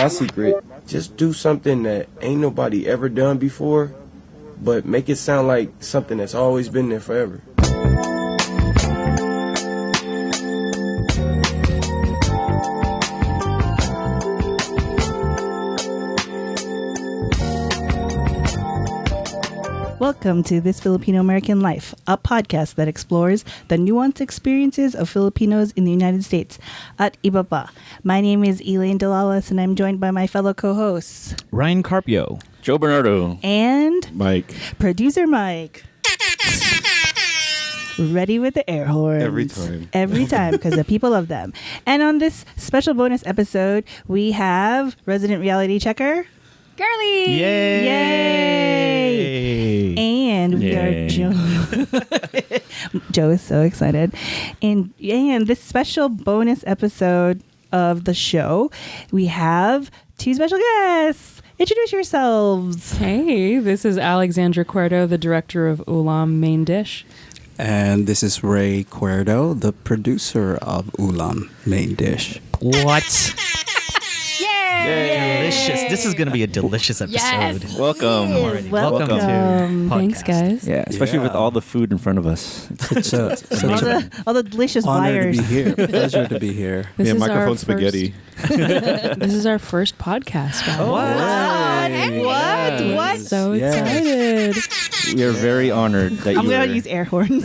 My secret, just do something that ain't nobody ever done before, but make it sound like something that's always been there forever. Welcome to This Filipino American Life, a podcast that explores the nuanced experiences of Filipinos in the United States at iba pa. My name is Elaine Delalas, and I'm joined by my fellow co-hosts, Ryan Carpio, Joe Bernardo, and Mike. Producer Mike. Ready with the air horns. Every time, because the people love them. And on this special bonus episode, we have resident reality checker, Girly! Yay! And we are Joe. Joe is so excited. And this special bonus episode of the show, we have two special guests. Introduce yourselves. Hey, this is Alexandra Cuerdo, the director of Ulam Main Dish. And this is Rey Cuerdo, the producer of Ulam Main Dish. What? Yay! Delicious. This is going to be a delicious episode. Yes. Welcome. Welcome. to podcast. Thanks, guys. Yeah, especially with all the food in front of us. Such All the delicious honor buyers. to be here. Pleasure to be here. This is microphone our spaghetti. This is our first podcast, guys. What? So Yes. excited. We are very honored that I'm you going are. to use air horns.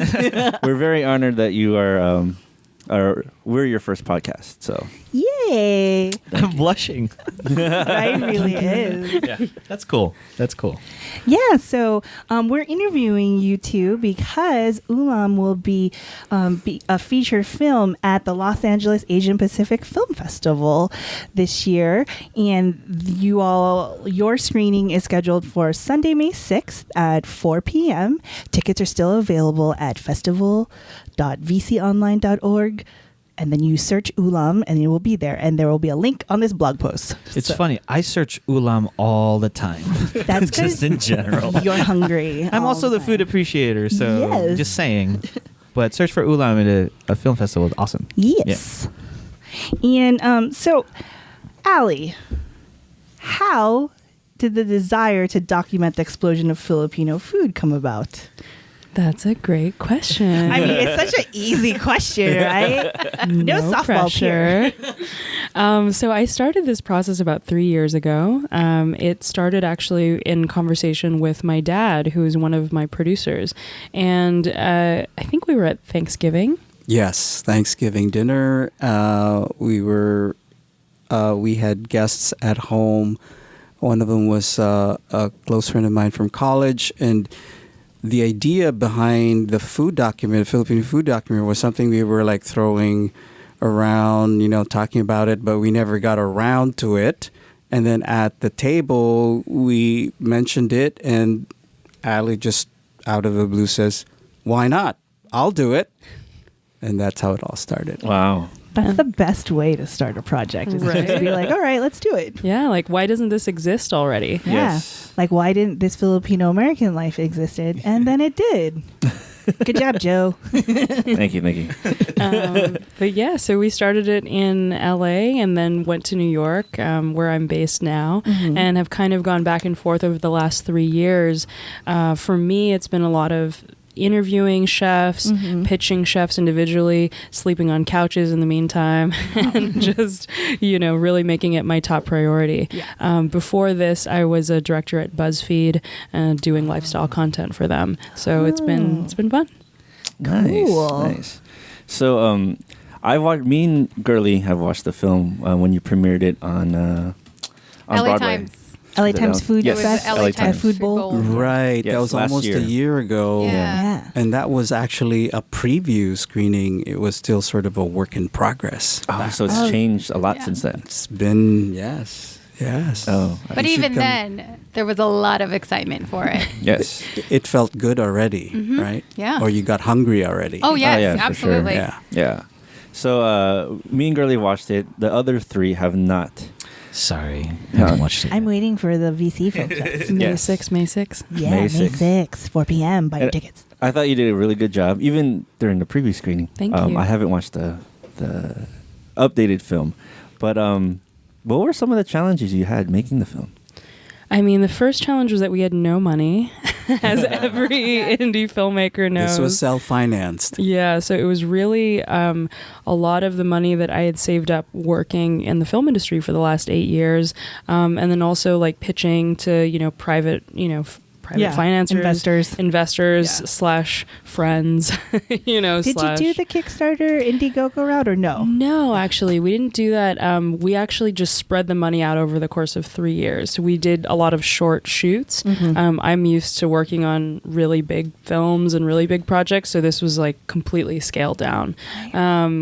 We're very honored that you are. We're your first podcast. So Yay. I'm blushing. Right, really is. Yeah, that's cool. Yeah, so we're interviewing you two because Ulam will be a featured film at the Los Angeles Asian Pacific Film Festival this year. And your screening is scheduled for Sunday, May 6th at 4 p.m. Tickets are still available at festival.vconline.org. And then you search Ulam and it will be there. And there will be a link on this blog post. It's funny. I search Ulam all the time. That's just in general. You're hungry. I'm all also the time. food appreciator, so Yes. just saying. But search for Ulam at a film festival is awesome. Yes. Yeah. And so, Allie, how did the desire to document the explosion of Filipino food come about? That's a great question. I mean, it's such an easy question, right? No softball here. So I started this process about 3 years ago. It started actually in conversation with my dad, who is one of my producers. And I think we were at Thanksgiving. Yes, Thanksgiving dinner. We had guests at home. One of them was a close friend of mine from college, and the idea behind the food document, Filipino food document, was something we were like throwing around, talking about it, but we never got around to it. And then at the table, we mentioned it, and Ali just out of the blue says, "Why not? I'll do it." And that's how it all started. wow. That's the best way to start a project, is to just be like, all right, let's do it. Yeah, like why doesn't this exist already? Yeah. Yes. Like, why didn't this Filipino American Life existed? And then it did. Good job, Joe. Thank you. But yeah, so we started it in LA and then went to New York, where I'm based now, and have kind of gone back and forth over the last 3 years. For me, it's been a lot of interviewing chefs, pitching chefs individually, sleeping on couches in the meantime, and just, really making it my top priority. Yeah. Before this, I was a director at BuzzFeed, doing lifestyle content for them. So it's been fun. Nice. So me and Girly have watched the film when you premiered it on LA Broadway. Times. LA Times Food Yes, Fest, LA Times. Food Bowl. Right. Yes, that was last almost year. a year ago. Yeah. And that was actually a preview screening. It was still sort of a work in progress. Oh, so it's changed a lot since then. It's been, yes. Oh, But You should even come- then, there was a lot of excitement for it. yes. It felt good already, right? Yeah. Or you got hungry already. Oh, yes, yeah, for sure. absolutely. Yeah. Yeah. So me and Girly watched it. The other three have not. Sorry, I haven't watched it. I'm waiting for the VC Film Fest. May Yes. 6th, May 6th. Yeah, May May 6th. 6th, 4 p.m. Buy your And tickets. I thought you did a really good job, even during the preview screening. Thank you. I haven't watched the updated film, but What were some of the challenges you had making the film? I mean, the first challenge was that we had no money, as every indie filmmaker knows. This was self-financed. Yeah, so it was really a lot of the money that I had saved up working in the film industry for the last 8 years, and then also like pitching to private financiers, investors slash friends. Did you do the Kickstarter Indiegogo route or no? No, actually, we didn't do that. We actually just spread the money out over the course of 3 years. So we did a lot of short shoots. I'm used to working on really big films and really big projects, so this was like completely scaled down,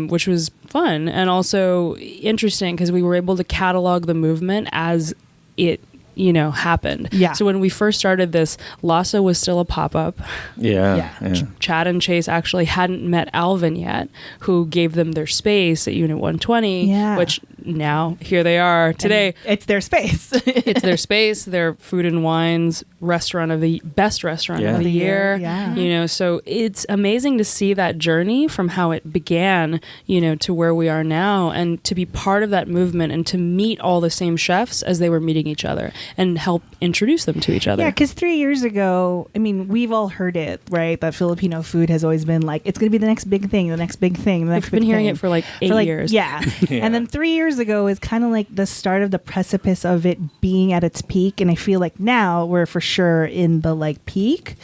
which was fun and also interesting because we were able to catalog the movement as it happened. Yeah. So when we first started this, Lhasa was still a pop-up. Yeah. Chad and Chase actually hadn't met Alvin yet, who gave them their space at Unit 120, which now here they are today. And it's their space. It's their space, their food and wines restaurant of the best restaurant of the year. Yeah. So it's amazing to see that journey from how it began, to where we are now, and to be part of that movement and to meet all the same chefs as they were meeting each other and help introduce them to each other. Yeah, because 3 years ago, I mean, we've all heard it, right? That Filipino food has always been like, it's going to be the next big thing, the next big thing, the next I've big been hearing thing. it for like 8 years. Yeah. And then 3 years ago is kind of like the start of the precipice of it being at its peak. And I feel like now we're for sure in the like peak.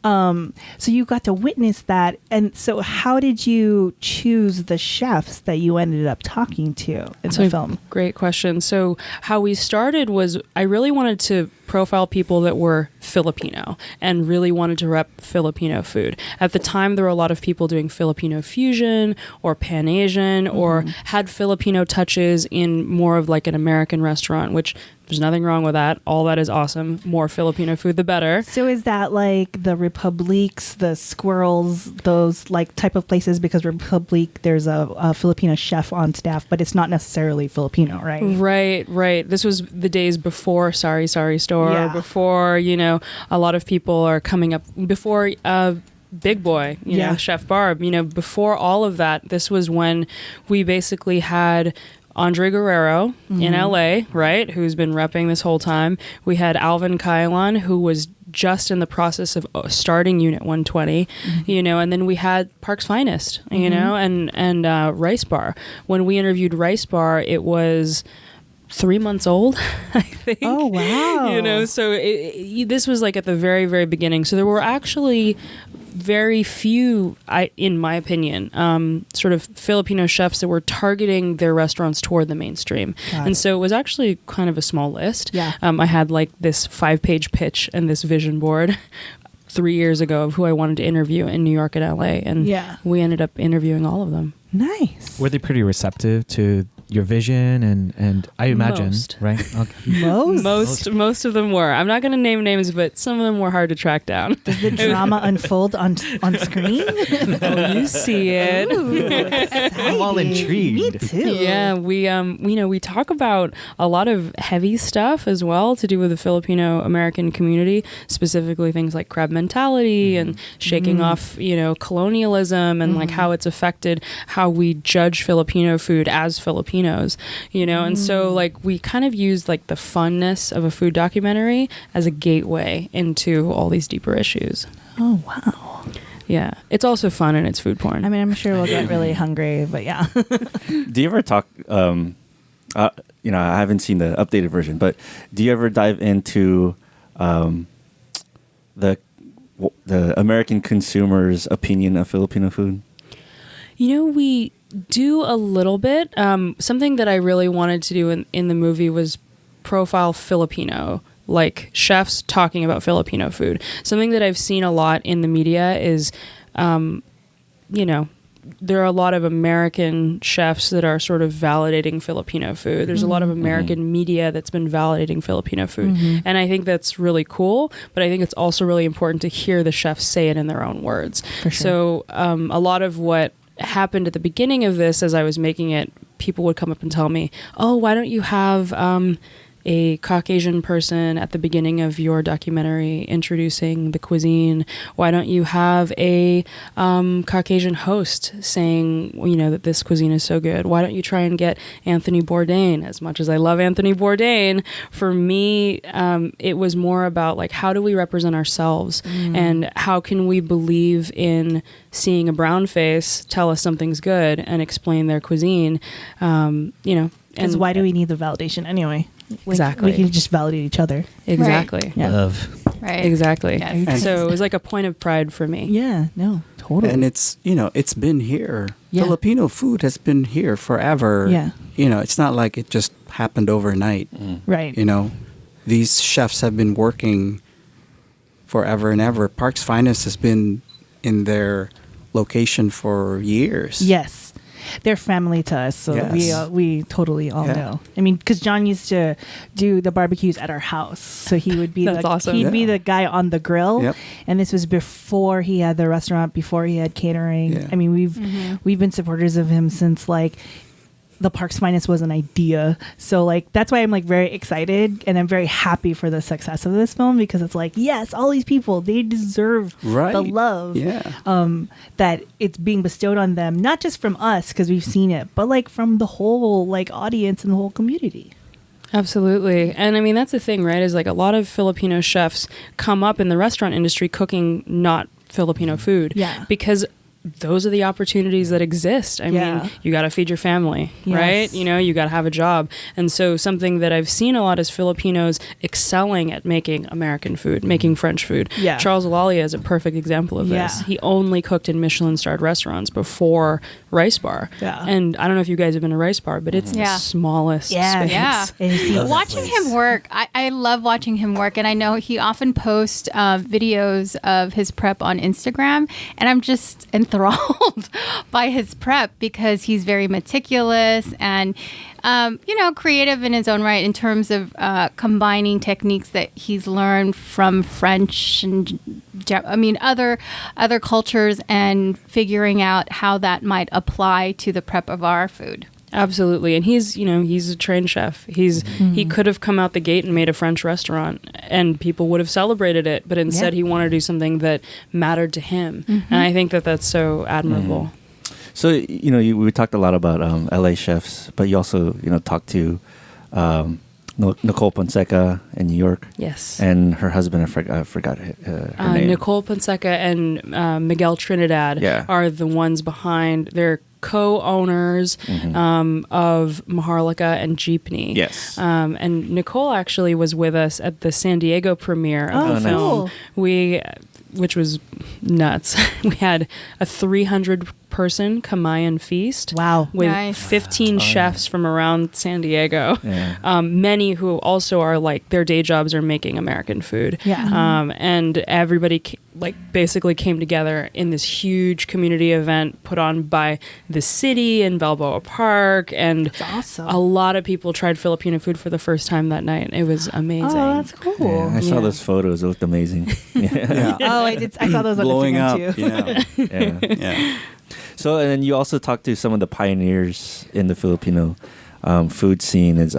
So you got to witness that. And so how did you choose the chefs that you ended up talking to in the film? Great question. So how we started was I really wanted to profile people that were Filipino and really wanted to rep Filipino food. At the time, there were a lot of people doing Filipino fusion or Pan-Asian or had Filipino touches in more of like an American restaurant, which there's nothing wrong with that. All that is awesome. More Filipino food, the better. So is that like the Republiques, the Squirrels, those like type of places? Because Republique, there's a Filipino chef on staff, but it's not necessarily Filipino, right? Right. This was the days before Sorry Store, before, a lot of people are coming up, before Big Boy, Chef Barb, before all of that. This was when we basically had Andre Guerrero in LA, right, who's been repping this whole time. We had Alvin Kailan, who was just in the process of starting Unit 120, and then we had Park's Finest, and Rice Bar. When we interviewed Rice Bar, it was 3 months old, I think. Oh, wow. So this was like at the very, very beginning. So there were actually very few, in my opinion, sort of Filipino chefs that were targeting their restaurants toward the mainstream. And so it was actually kind of a small list. Yeah. I had like this 5-page pitch and this vision board 3 years ago of who I wanted to interview in New York and LA. And we ended up interviewing all of them. Nice. Were they pretty receptive to your vision and I imagine, Most. right? Okay. Most of them were. I'm not going to name names, but some of them were hard to track down. Does the drama unfold on screen? Oh, you see it. Ooh, I'm all intrigued. Me too. Yeah, we talk about a lot of heavy stuff as well to do with the Filipino American community, specifically things like crab mentality and shaking off, colonialism and like how it's affected how we judge Filipino food as Filipinos, and so like we kind of used like the funness of a food documentary as a gateway into all these deeper issues. Oh, wow. Yeah, it's also fun and it's food porn. I mean, I'm sure we'll get really hungry, but yeah. Do you ever talk, I haven't seen the updated version, but do you ever dive into the American consumer's opinion of Filipino food? We do a little bit. Something that I really wanted to do in the movie was profile Filipino, like chefs talking about Filipino food. Something that I've seen a lot in the media is, there are a lot of American chefs that are sort of validating Filipino food. There's a lot of American media that's been validating Filipino food. And I think that's really cool, but I think it's also really important to hear the chefs say it in their own words. For sure. So a lot of what happened at the beginning of this, as I was making it, people would come up and tell me, oh, why don't you have a Caucasian person at the beginning of your documentary introducing the cuisine? Why don't you have a Caucasian host saying, that this cuisine is so good? Why don't you try and get Anthony Bourdain? As much as I love Anthony Bourdain, for me, it was more about like, how do we represent ourselves and how can we believe in seeing a brown face tell us something's good and explain their cuisine, Because why do we need the validation anyway? Exactly. We can just validate each other. Exactly. Right. Yeah. Love. Right. Exactly. Yes. So it was like a point of pride for me. Yeah, no, totally. And it's it's been here. Yeah. Filipino food has been here forever. Yeah. It's not like it just happened overnight. Right. These chefs have been working forever and ever. Park's Finest has been in their location for years. Yes. They're family to us, so Yes. we totally all Yeah. know. I mean, because John used to do the barbecues at our house, so he would be That's awesome. He'd be Yeah. the guy on the grill, Yep. and this was before he had the restaurant, before he had catering. Yeah. I mean, we've been supporters of him since like the Park's Finest was an idea. So like that's why I'm like very excited and I'm very happy for the success of this film, because it's like, yes, all these people, they deserve Right. the love Yeah. that it's being bestowed on them, not just from us because we've seen it, but like from the whole like audience and the whole community. Absolutely. And I mean, that's the thing, right? Is like a lot of Filipino chefs come up in the restaurant industry cooking not Filipino food. Yeah. Because those are the opportunities that exist. I Yeah. mean, you got to feed your family, Yes. right? You got to have a job. And so something that I've seen a lot is Filipinos excelling at making American food, making French food. Yeah. Charles Alalia is a perfect example of this. Yeah. He only cooked in Michelin-starred restaurants before Rice Bar. Yeah. And I don't know if you guys have been to Rice Bar, but it's Yeah. the smallest Yeah. space. Yeah. And he- Watching him work, I love watching him work, and I know he often posts videos of his prep on Instagram, and I'm just enthralled by his prep because he's very meticulous and creative in his own right in terms of combining techniques that he's learned from French and other cultures and figuring out how that might apply to the prep of our food. Absolutely. And he's a trained chef. He could have come out the gate and made a French restaurant and people would have celebrated it, but instead he wanted to do something that mattered to him. And I think that that's so admirable. So, we talked a lot about LA chefs, but you also, talked to Nicole Ponseca in New York. Yes. And her husband, I forgot her name. Nicole Ponseca and Miguel Trinidad are the ones behind. They're co-owners of Maharlika and Jeepney. Yes. And Nicole actually was with us at the San Diego premiere of the nice. film. Which was nuts. We had a 300-person Kamayan feast. Wow. With Nice. 15 chefs from around San Diego. Yeah. Many who also are like their day jobs are making American food. Yeah. And everybody basically came together in this huge community event put on by the city in Balboa Park, and That's awesome. a lot of people tried Filipino food for the first time that night. It was amazing. Oh, that's cool. Yeah, I saw Yeah. those photos. It looked amazing. Yeah. Oh, I saw those on Blowing Instagram up. too. Yeah. Yeah. Yeah. So, and then you also talked to some of the pioneers in the Filipino food scene. Is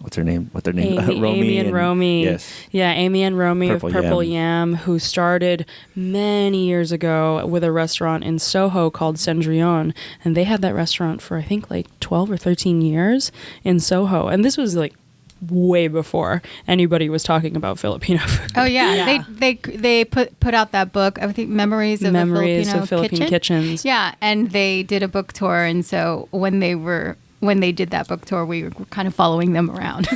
what's her name? Amy and Romy. Yes. Yeah, Amy and Romy Purple of Purple Yam. Yam, who started many years ago with a restaurant in Soho called Cendrillon. And they had that restaurant for, I think, like 12 or 13 years in Soho. And this was like way before anybody was talking about Filipino food. Oh yeah, they put out that book. I think Memories of a Philippine Kitchen. Kitchens. Yeah, and they did a book tour, and so when they did that book tour, we were kind of following them around.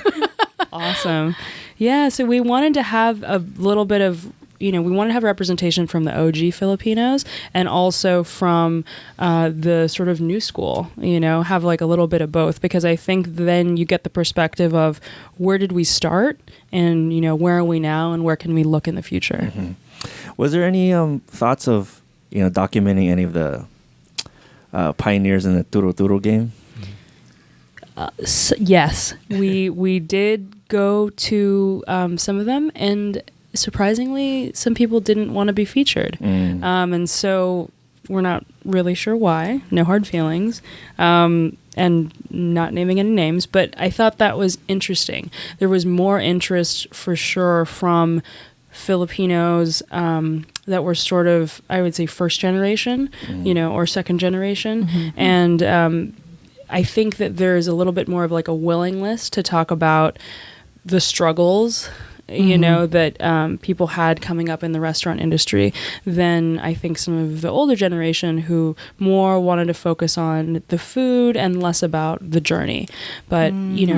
Awesome. Yeah, so we wanted to have a little bit of, we wanted to have representation from the OG Filipinos and also from the sort of new school, have like a little bit of both, because I think then you get the perspective of where did we start and, where are we now and where can we look in the future. Mm-hmm. Was there any thoughts of, documenting any of the pioneers in the Turo Turo game? Yes, we did go to some of them, and surprisingly, some people didn't want to be featured. And so We're not really sure why. No hard feelings. And not naming any names, but I thought that was interesting. There was more interest for sure from Filipinos that were sort of, I would say, first generation, or second generation. And I think that there is a little bit more of like a willingness to talk about the struggles that people had coming up in the restaurant industry than I think some of the older generation who more wanted to focus on the food and less about the journey. But,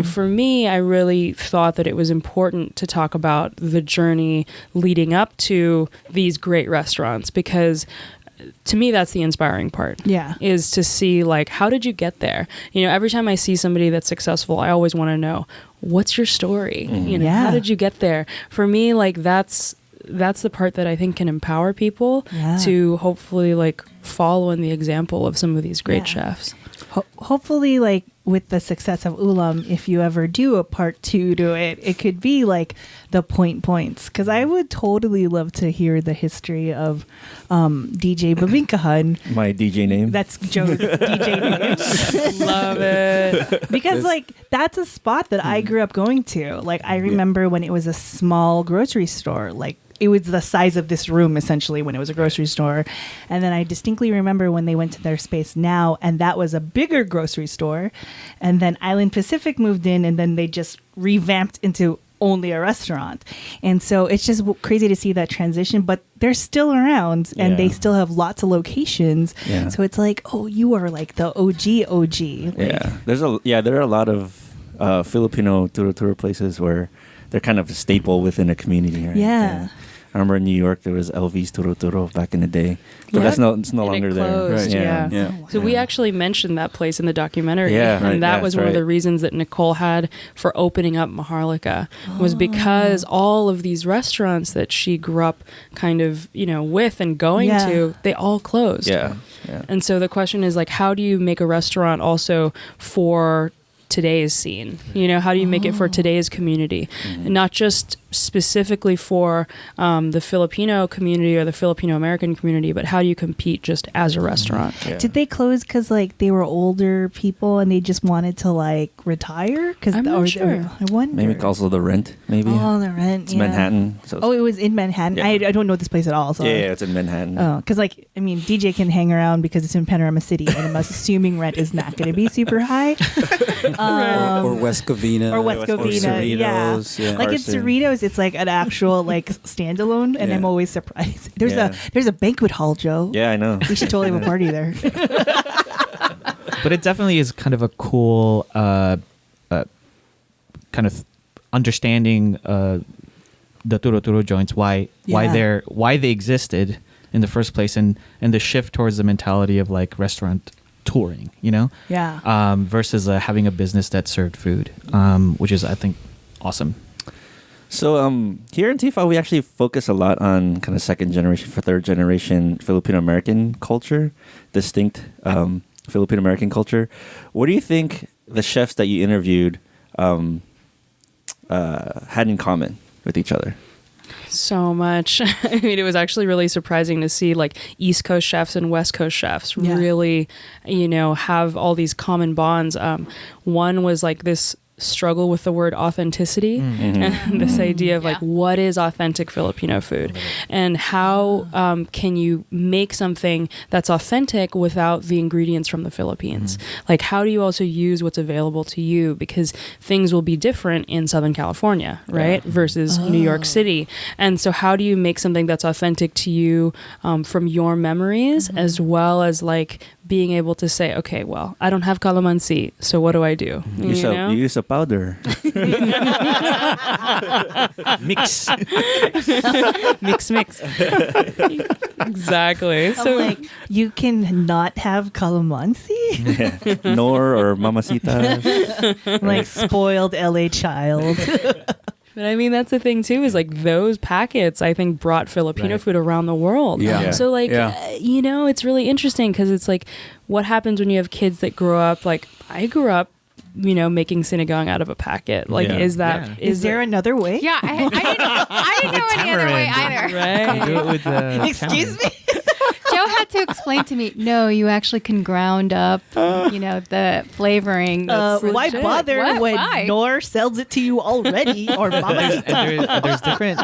for me, I really thought that it was important to talk about the journey leading up to these great restaurants, because to me, that's the inspiring part. Yeah. Is to see, like, how did you get there? Every time I see somebody that's successful, I always want to know, what's your story? How did you get there? For me, like, that's the part that I think can empower people to hopefully, like, follow in the example of some of these great chefs. Hopefully, like, with the success of Ulam, if you ever do a part 2 to it, it could be like the points. Because I would totally love to hear the history of DJ Babinkahan. My DJ name. That's Joe's DJ name. Love it. Because like that's a spot that I grew up going to. Like I remember when it was a small grocery store, like it was the size of this room essentially when it was a grocery store. And then I distinctly remember when they went to their space now, and that was a bigger grocery store. And then Island Pacific moved in, and then they just revamped into only a restaurant. And so it's just crazy to see that transition, but they're still around and they still have lots of locations. Yeah. So it's like, oh, you are like the OG. Like, there are a lot of Filipino turo places where they're kind of a staple within a community, right? Yeah. I remember in New York there was LV's Turo back in the day, but it's no longer there. Right. Yeah. So we actually mentioned that place in the documentary, and that was one of the reasons that Nicole had for opening up Maharlika was because all of these restaurants that she grew up kind of with and going to, they all closed. Yeah. And so the question is like, how do you make a restaurant also for today's scene? How do you make it for today's community, and not just specifically for the Filipino community or the Filipino American community, but how do you compete just as a restaurant? Did they close because like they were older people and they just wanted to like retire? I'm not sure. I wonder. Maybe also the rent. Maybe. Oh, the rent. It's Manhattan. So it was in Manhattan. I don't know this place at all. So it's in Manhattan. Oh, because like I mean, DJ can hang around because it's in Panorama City, and I'm assuming rent is not going to be super high. Or West Covina. Or Cerritos. Yeah. Like it's Cerritos. It's like an actual like standalone, and I'm always surprised. There's a banquet hall, Joe. Yeah, I know. We should totally have a party there. But it definitely is kind of a cool kind of understanding the turo joints, why they existed in the first place, and the shift towards the mentality of like restaurant touring, versus having a business that served food, which is I think awesome. So here in TFAL, we actually focus a lot on kind of second generation for third generation Filipino American culture, distinct Filipino American culture. What do you think the chefs that you interviewed had in common with each other? So much. I mean, it was actually really surprising to see like East Coast chefs and West Coast chefs really, have all these common bonds. One was like this struggle with the word authenticity and this idea of like what is authentic Filipino food and how can you make something that's authentic without the ingredients from the Philippines. Like how do you also use what's available to you, because things will be different in Southern California, right, versus New York City. And so how do you make something that's authentic to you from your memories, as well as like being able to say, okay, well, I don't have calamansi, so what do I do? You use a powder. Mix. Mix. Exactly. So like, you can not have calamansi? Nor or mamacita. Like spoiled LA child. But I mean, that's the thing too, is like those packets, I think, brought Filipino food around the world. So like, it's really interesting because it's like, what happens when you have kids that grow up, like I grew up, making sinigang out of a packet. Like, is there another way? Yeah, I didn't know any other way either. Right. You do it with Excuse me? Joe had to explain to me, no, you actually can ground up, the flavoring. Why bother when Why? Nor sells it to you already? Or Mama? There's different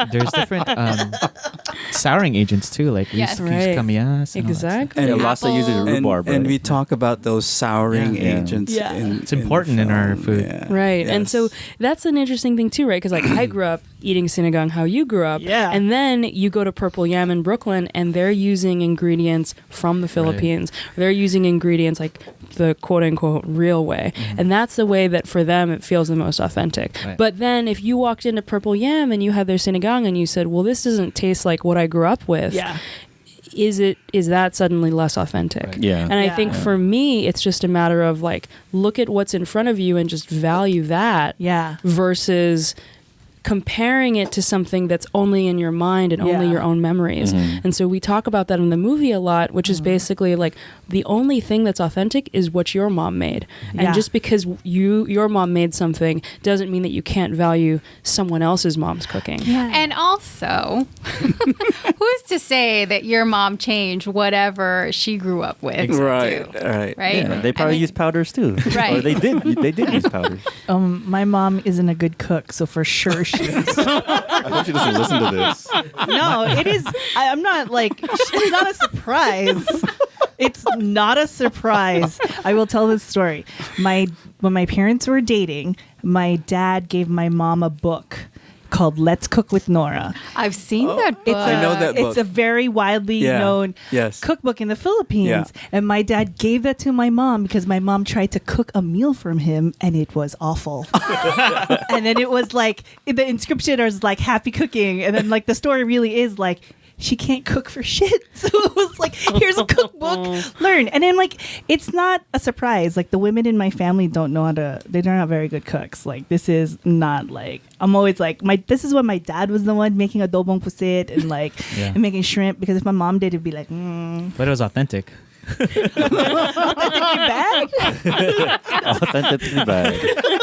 souring agents too, like Yes. Right. camillas. Exactly. And Lhasa uses apple. rhubarb, And right? we talk about those souring Yeah. agents. Yeah. It's important in our food. Right. And Yes. so that's an interesting thing too, right? Because like I grew up eating sinigang how you grew up. Yeah. And then you go to Purple Yam in Brooklyn and they're using ingredients from the Philippines. They're using ingredients like the quote unquote real way. And that's the way that for them it feels the most authentic. Right. But then if you walked into Purple Yam and you had their sinigang and you said, well, this doesn't taste like what I grew up with. Yeah. Is that suddenly less authentic? Right. Yeah. And I think for me, it's just a matter of like, look at what's in front of you and just value that Yeah. versus comparing it to something that's only in your mind and only Yeah. your own memories. And so we talk about that in the movie a lot, which is basically like the only thing that's authentic is what your mom made. Yeah. And just because your mom made something doesn't mean that you can't value someone else's mom's cooking. And also, who's to say that your mom changed whatever she grew up with? Right. too? Right. Right? Yeah, they probably use powders too. Right. Or they did use powders. My mom isn't a good cook, so for sure she is. I hope she doesn't listen to this. No, it is. I'm not like, it's not a surprise. It's not a surprise. I will tell this story. When my parents were dating, my dad gave my mom a book called Let's Cook with Nora. I've seen that book. I know that book. It's a very widely known Yes. cookbook in the Philippines. Yeah. And my dad gave that to my mom because my mom tried to cook a meal from him and it was awful. And then it was like, the inscription is like, happy cooking. And then like the story really is like, she can't cook for shit. So it was like, here's a cookbook, learn. And then like, it's not a surprise. Like the women in my family they're not very good cooks. Like this is not like, I'm always like, this is when my dad was the one making adobong pusit and like, Yeah. and making shrimp, because if my mom did, it'd be like, But it was authentic. bad. Authentically bad.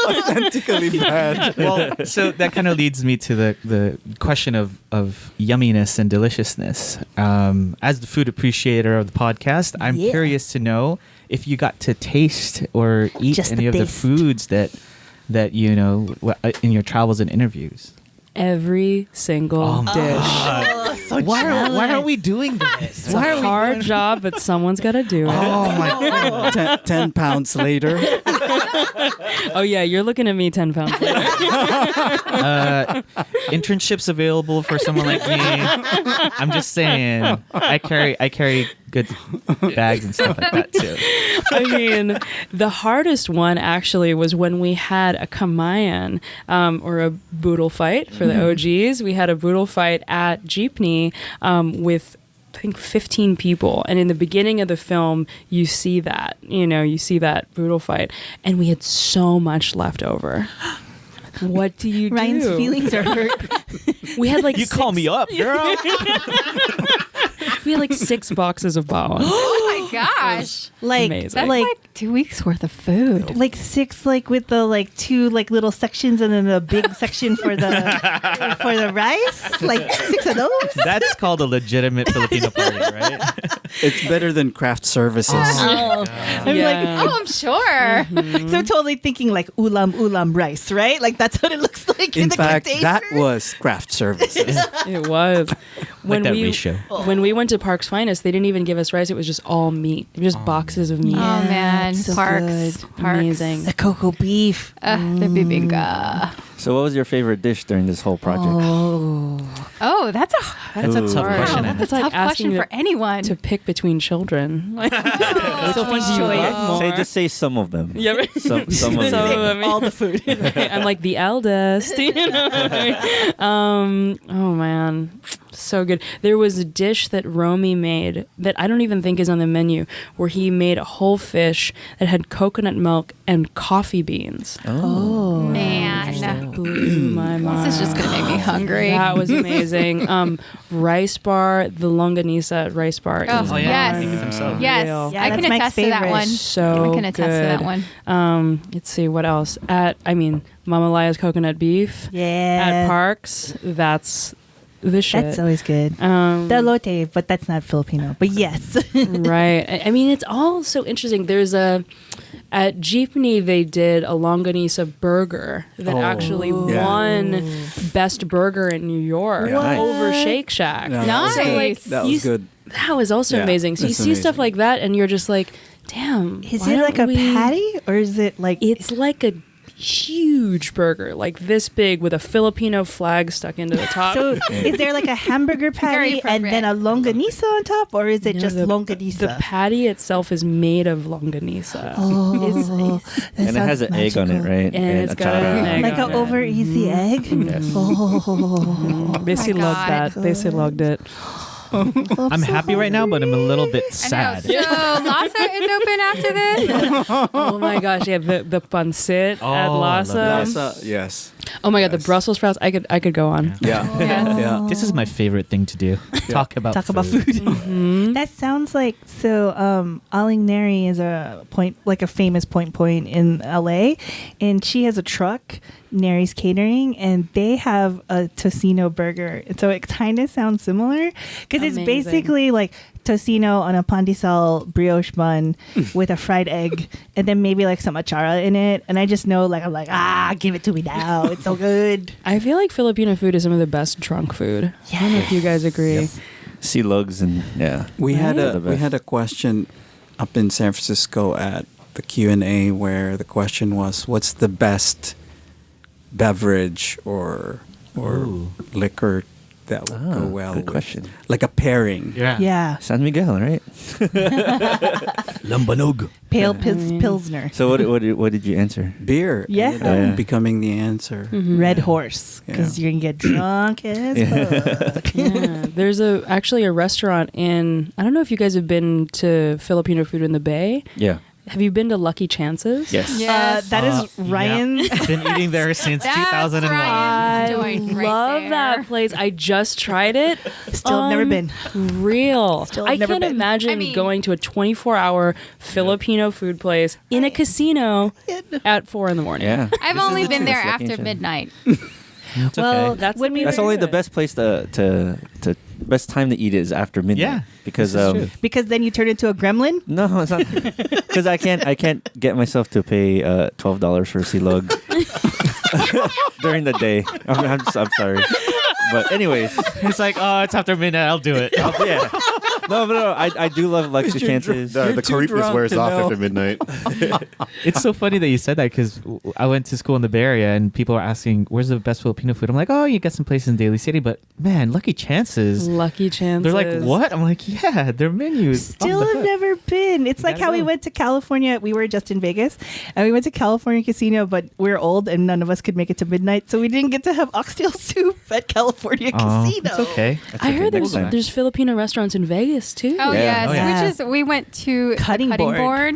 Authentically bad. Well, so that kind of leads me to the question of yumminess and deliciousness. As the food appreciator of the podcast, I'm Yeah. curious to know if you got to taste or eat Just any the of the taste. foods that you know in your travels and interviews. Every single dish. Why are we doing this? It's a hard job, but someone's got to do it. Oh my god! 10 pounds later. Oh yeah, you're looking at me 10 pounds later. Internships available for someone like me. I'm just saying. I carry good bags and stuff like that too. I mean, the hardest one actually was when we had a kamayan or a boodle fight for the OGs. We had a boodle fight at Jeepney with I think 15 people, and in the beginning of the film you see that boodle fight, and we had so much left over. What do you do? Ryan's feelings are hurt. We had like You call me up, girl. We had like 6 boxes of bawang. Oh my gosh. Like, Amazing. That's like 2 weeks worth of food. like 6, like with the like 2 like little sections and then a big section for the rice. Like 6 of those. That's called a legitimate Filipino party, right? It's better than craft services. I'm Yeah. Oh, I'm sure. like, so totally thinking like ulam rice, right? Like that's what it looks like in In the fact, container. that was craft services. It was. Like that ratio. When we went to Park's Finest, they didn't even give us rice. It was just all meat. It was just boxes of meat. Oh man, so Parks. good. Parks. Amazing. the cocoa beef. The bibingka. So what was your favorite dish during this whole project? Oh, that's a That's a tough hard. question. I that's think. a like tough question asking for anyone. To pick between children. Like, Sophie's choice. Say some of them. yeah, right. Some of Some them. of them. All the food. I'm like the eldest. You know? Oh man, so good. There was a dish that Romy made that I don't even think is on the menu, where he made a whole fish that had coconut milk and coffee beans. Oh. Man, Blew my mind. this is just gonna make me hungry. That was amazing. Rice bar, the longanisa rice bar. Oh, is Oh, yeah. yes. Make it themselves. Yes, Real. Yeah, I that's can Mike's attest to that favorite. one. So I can attest to that good. one. Let's see what else. Mama Laya's coconut beef Yeah. at Parks. That's the shit. That's always good. The elote, but that's not Filipino. But yes. Right. I mean, it's all so interesting. There's at Jeepney, they did a longanisa burger that actually won Best Burger in New York over Shake Shack. Yeah, Nice. that was good. That was also Yeah, amazing. So you that's see stuff amazing. like that, and you're just like, damn. Is why it like don't a patty or is it like It's like a huge burger, like this big with a Filipino flag stuck into the top. So is there like a hamburger patty and then a longanisa on top, or is it No, just the longanisa? patty itself is made of longanisa. Oh, And it has an egg on it, right? And it's got an egg like on an it. over easy egg. Yes. Oh, They say my logged God. that. They say logged it. I'm happy right now, but I'm a little bit I know. sad. So Lhasa is open after this. Oh my gosh, yeah, the pancit Oh, at I love Lhasa. That's yes. Oh my god, the Brussels sprouts. I could go on. Yeah. Yes. Yeah. This is my favorite thing to do. Talk about food. That sounds like so. Aling Neri is a famous point in LA, and she has a truck, Neri's Catering, and they have a tocino burger. So it kind of sounds similar because it's Amazing. basically like tocino on a pandesal brioche bun with a fried egg, and then maybe like some achara in it. And I just know, I'm like, give it to me now. It's so good. I feel like Filipino food is some of the best drunk food. I don't know if you guys agree. Sea lugs and We had Right? we had a question up in San Francisco at the Q&A where the question was, what's the best beverage or liquor that would go well good with, question. like a pairing? Yeah, San Miguel, right? Lambanog. pale pilsner, So what did you answer? Beer Yeah. ended up Yeah. becoming the answer. Red Horse, because you're gonna get drunk as fuck. Yeah, there's actually a restaurant in. I don't know if you guys have been to Filipino food in the Bay. Yeah. Have you been to Lucky Chances? Yes. Yes. That is Ryan's. Been eating there since That's 2001. Ryan's I joint right love there. that place. I just tried it. Still never been. Real. Still I never can't been. imagine I mean- going to a 24-hour Filipino food place in a casino at 4 in the morning. Yeah. I've This is only the been there truth. after Lucky midnight. It's Well, okay. That's when we That's were- only the best place to best time to eat is after midnight. Yeah, Because this is true. because then you turn into a gremlin. no, it's not because I can't get myself to pay $12 for a sea lug during the day. I'm sorry, but anyways, It's like, oh, it's after midnight. I'll do it. yeah. No, I do love Lucky Chances. The too Carifas drunk wears to off know. after midnight. It's so funny that you said that because I went to school in the Bay Area and people are asking, where's the best Filipino food? I'm like, oh, you got some places in Daly City, but man, Lucky Chances. Lucky Chances. They're like, what? I'm like, yeah, their menus. Still have never been. It's like gotta how we go. went to California. We were just in Vegas, and we went to California Casino, but we're old and none of us could make it to midnight, so we didn't get to have oxtail soup at California Oh, Casino. it's okay. I heard Next there's time. there's Filipino restaurants in Vegas too. Oh, Yeah. yes. Oh, yeah. Which is, we went to the Cutting board.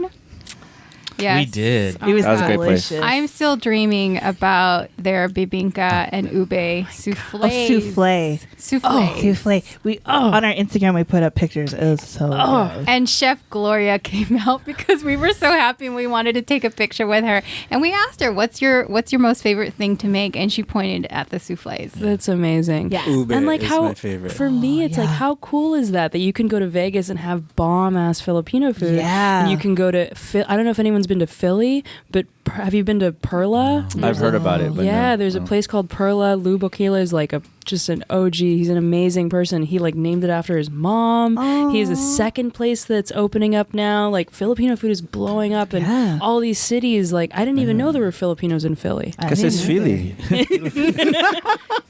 Yes. We did. It was That was a great place. delicious. I'm still dreaming about their bibingka and ube souffle. souffle. Souffle. Souffle. We on our Instagram we put up pictures. It was so good. And Chef Gloria came out because we were so happy and we wanted to take a picture with her. And we asked her, "What's your most favorite thing to make?" And she pointed at the souffles. That's amazing. Yeah. Ube And like is how my favorite. for me it's like yeah. how cool is that you can go to Vegas and have bomb ass Filipino food. Yeah. And you can go to I don't know if anyone's been to Philly, but have you been to Perla? I've heard about it. But Yeah, no. there's a place called Perla. Lou Bokila is like just an OG. He's an amazing person. He like named it after his mom. He has a second place that's opening up now. Like Filipino food is blowing up in Yeah. all these cities. Like I didn't even know there were Filipinos in Philly. Because it's Philly.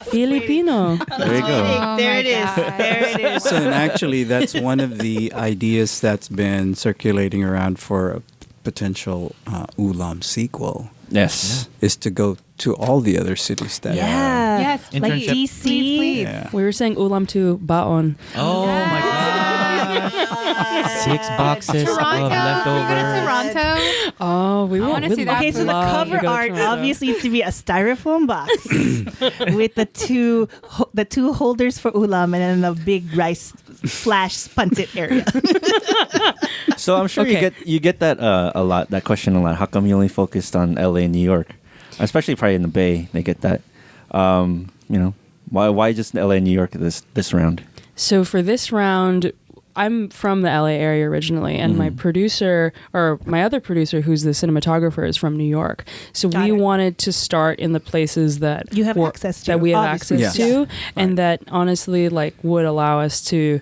Filipino. There you go. Oh There my it is. God. There it is. So, and actually, that's one of the ideas that's been circulating around for a potential Ulam sequel, Yes. is to go to all the other cities that Yeah. Yes, Like Internship. DC. Please. Yeah. We were saying ulam to baon. Oh my god. 6 boxes Toronto. of Can we go leftovers. to Toronto? Oh, we I want wanna we'd see love that Okay, to so the food. go cover to art Toronto. obviously needs to be a styrofoam box with the two holders for ulam and then the big rice / pancit area. So I'm sure Okay. you get that a lot. That question a lot. How come you only focused on LA and New York, especially probably in the Bay? They get that. Why just LA and New York this round? So for this round, I'm from the LA area originally, and my producer, or my other producer, who's the cinematographer, is from New York. So Got we it. wanted to start in the places that You have access to, that we have obviously. access Yeah. to, and that honestly, like, would allow us to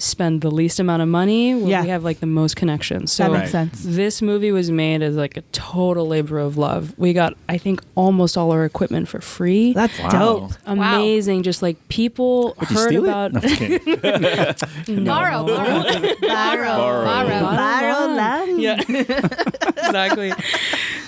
spend the least amount of money when Yeah. we have like the most connections. So That makes sense. this movie was made as like a total labor of love. We got, I think, almost all our equipment for free. That's Wow. dope. Amazing. Just like people Did you heard steal about it? No, just kidding. Borrow. Viral land. Yeah, exactly.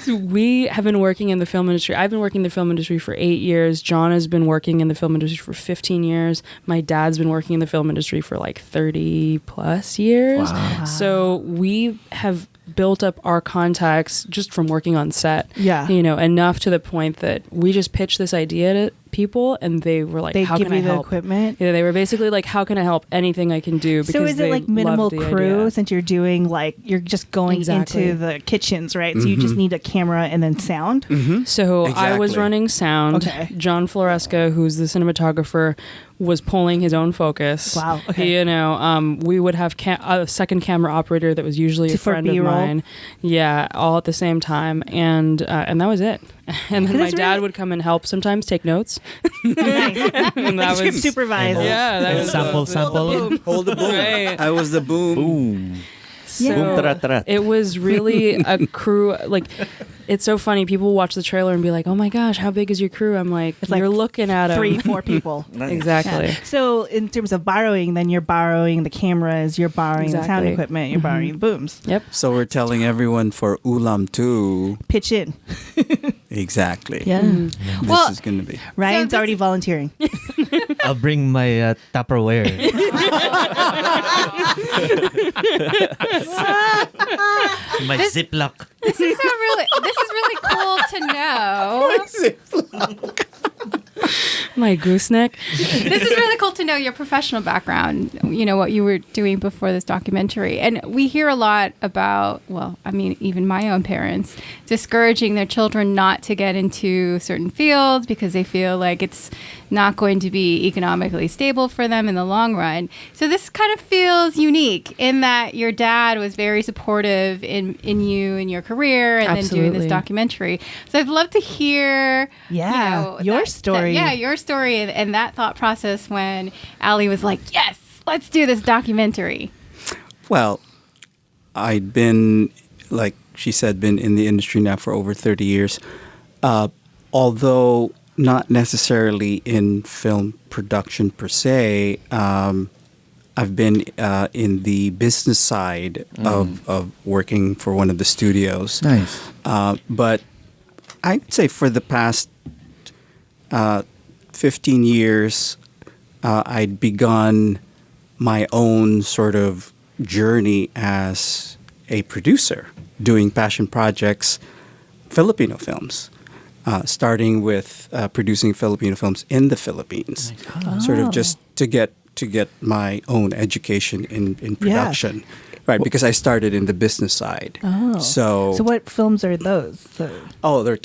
So we have been working in the film industry. I've been working in the film industry for 8 years. John has been working in the film industry for 15 years. My dad's been working in the film industry for like 30 plus years. Wow. So we have built up our contacts just from working on set. Yeah. You know, enough to the point that we just pitched this idea to people and they were like, They how give can I you the help? equipment. Yeah, they were basically like, how can I help? Anything I can do. Because So is it they like minimal loved the crew idea. since you're doing like you're just going Exactly. into the kitchens, right? So you just need a camera and then sound. So I was Exactly. running sound. Okay. John Floresca, who's the cinematographer, was pulling his own focus. Wow, okay. You know, we would have a second camera operator that was usually a For friend of B-roll? mine. Yeah, all at the same time, and that was it. And then my That's dad really- would come and help sometimes take notes. Nice. And that Script was supervised. yeah, that was Sample. Hold the boom. Right. I was the boom. Boom. So Boom, tarat, tarat. it was really a crew. Like, it's so funny. People watch the trailer and be like, "Oh my gosh, how big is your crew?" I'm like, It's like "You're looking at 3-4 people. Nice. exactly." Yeah. So in terms of borrowing, then you're borrowing the cameras, you're borrowing the sound Exactly. equipment, you're borrowing the booms. Yep. So we're telling everyone for Ulam too. Pitch in. Exactly. Yeah. This Well, is going to be. Ryan's this already is- volunteering. I'll bring my Tupperware. My Ziploc. This is really cool to know. My gooseneck. This is really cool to know your professional background, you know, what you were doing before this documentary. And we hear a lot about, well, I mean, even my own parents discouraging their children not to get into certain fields because they feel like it's not going to be economically stable for them in the long run. So this kind of feels unique in that your dad was very supportive in you and your career and then doing this Absolutely. documentary. So I'd love to hear Your story. your story and that thought process when Ali was like, yes, let's do this documentary. Well, I'd been, like she said, been in the industry now for over 30 years. Although not necessarily in film production per se, I've been in the business side of working for one of the studios. Nice. But I'd say for the past 15 years, I'd begun my own sort of journey as a producer, doing passion projects, Filipino films, starting with producing Filipino films in the Philippines, sort of just to get my own education in production. Right, because I started in the business side. Oh. So what films are those? So, they're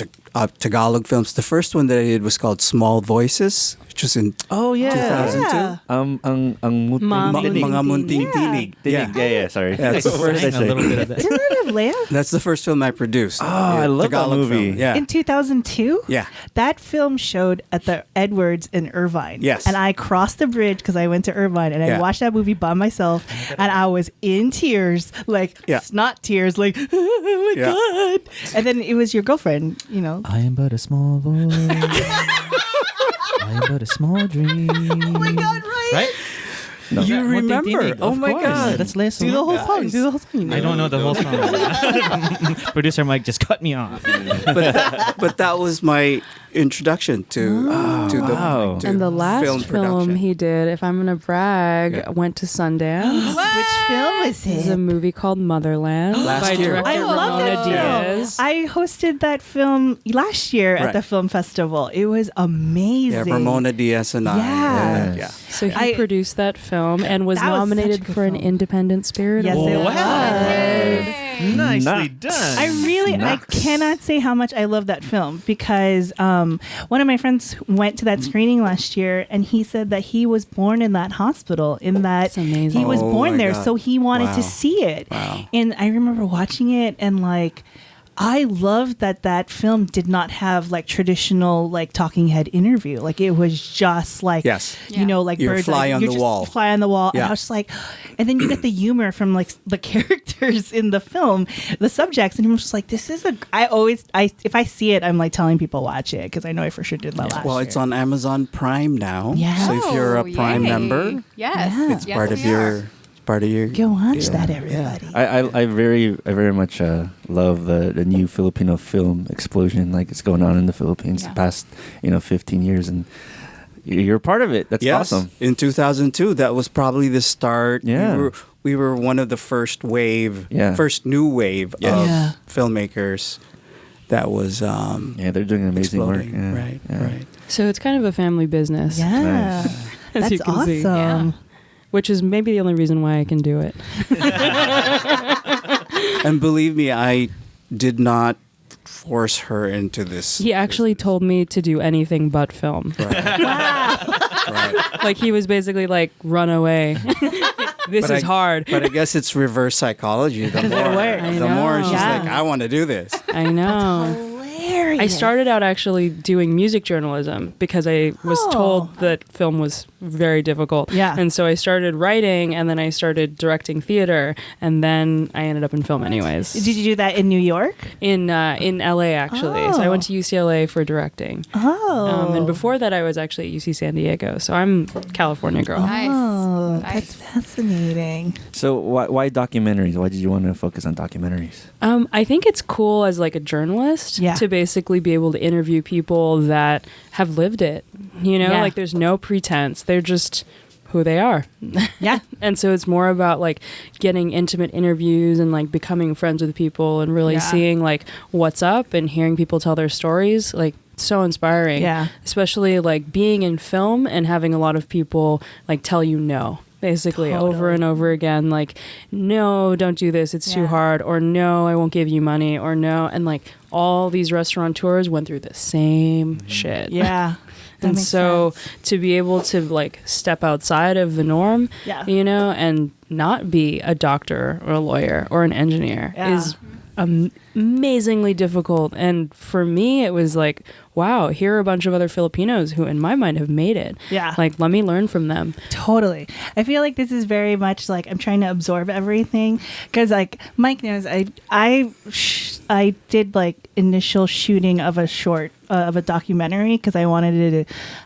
Tagalog films. The first one that I did was called Small Voices, which was in 2002. Yeah. Ang munting tinig. Mga Munting Tinig. Tinig. Yeah, sorry. Yeah, it's the first. Sang a little bit of that. Didn't that have Leia? That's the first film I produced. Oh, I love that Tagalog movie. Film. Yeah. In 2002? Yeah. That film showed at the Edwards in Irvine. Yes. And I crossed the bridge because I went to Irvine and I Yeah. watched that movie by myself and I was in tears, like Yeah. snot tears, like, oh my Yeah. God. And then it was your girlfriend, you know. I am but a small voice. I am but a small dream. Oh my God, Right? You Yeah, one thing remember? tinig, Oh of my course. God. That's less. Do the whole song. Do the whole song. I don't know the whole song. Producer Mike just cut me off. But that was my introduction to wow. to And the last film film production. he did, if I'm gonna brag, Yeah. went to Sundance. Which film is This is a it? movie called Motherland Last by year. director I love Ramona that film. Diaz. I hosted that film last year at Right. the film festival. It was amazing. Yeah, Ramona Diaz and I. Yeah. Yeah. So he I- produced that film and was That was such a nominated good for an film. Independent Spirit Yes, it Award. was. Nicely done. I cannot say how much I love that film because one of my friends went to that screening last year and he said that he was born in that hospital, in that That's amazing. he was Oh born my there, God. so he wanted Wow. to see it. Wow. And I remember watching it and like, I loved that film did not have like traditional like talking head interview. Like it was just like, Yes. you know, like You're birds fly like, on you're the just wall. fly on the wall. And Yeah. I was just like, and then you get the humor from like the characters in the film, the subjects, and I'm just like, this is if I see it, I'm like telling people watch it because I know I for sure did last Well, year. it's on Amazon Prime now. Yeah. So if you're a Oh, Prime yay. member, Yes. Yeah. it's Yes, part of we are. your. Go watch deal. that, everybody. I very much love the new Filipino film explosion, like it's going on in the Philippines Yeah. the past 15 years, and you're part of it. That's Yes. awesome. In 2002, that was probably the start. Yeah. We were one of the first Yeah. new wave of Yeah. filmmakers that was Yeah, they're doing amazing exploding. work. Yeah. Right, Yeah. right. So it's kind of a family business. Yeah. As That's you can awesome. see. Yeah. Which is maybe the only reason why I can do it. And believe me, I did not force her into this. He actually told me to do anything but film. Right. Like he was basically like, run away. This But is hard. But I guess it's reverse psychology. The more, works. I the more know. she's Yeah. like, I want to do this. I know. Hilarious. I started out actually doing music journalism because I was Oh. told that film was very difficult. Yeah. And so I started writing and then I started directing theater and then I ended up in film anyways. Did you do that in New York? In LA actually. So I went to UCLA for directing. Oh. And before that I was actually at UC San Diego. So I'm a California girl. Nice. Oh, Nice. that's fascinating. So why documentaries? Why did you want to focus on documentaries? I think it's cool as like a journalist Yeah. to basically be able to interview people that have lived it. You know, Yeah. like there's no pretense. They're just who they are. Yeah. And so it's more about like getting intimate interviews and like becoming friends with people and really Yeah. seeing like what's up and hearing people tell their stories. Like so inspiring. Yeah. Especially like being in film and having a lot of people like tell you no. Basically over Totally. and over again, like, no, don't do this, it's too Yeah. hard, or no, I won't give you money, or no. And like all these restaurateurs went through the same shit. Yeah. That And makes so sense. to be able to like step outside of the norm, Yeah. you know, and not be a doctor or a lawyer or an engineer Yeah. is amazingly difficult. And for me, it was like, wow, here are a bunch of other Filipinos who in my mind have made it. Yeah. Like, let me learn from them. Totally. I feel like this is very much like I'm trying to absorb everything because like Mike knows I did like initial shooting of a short of a documentary because I want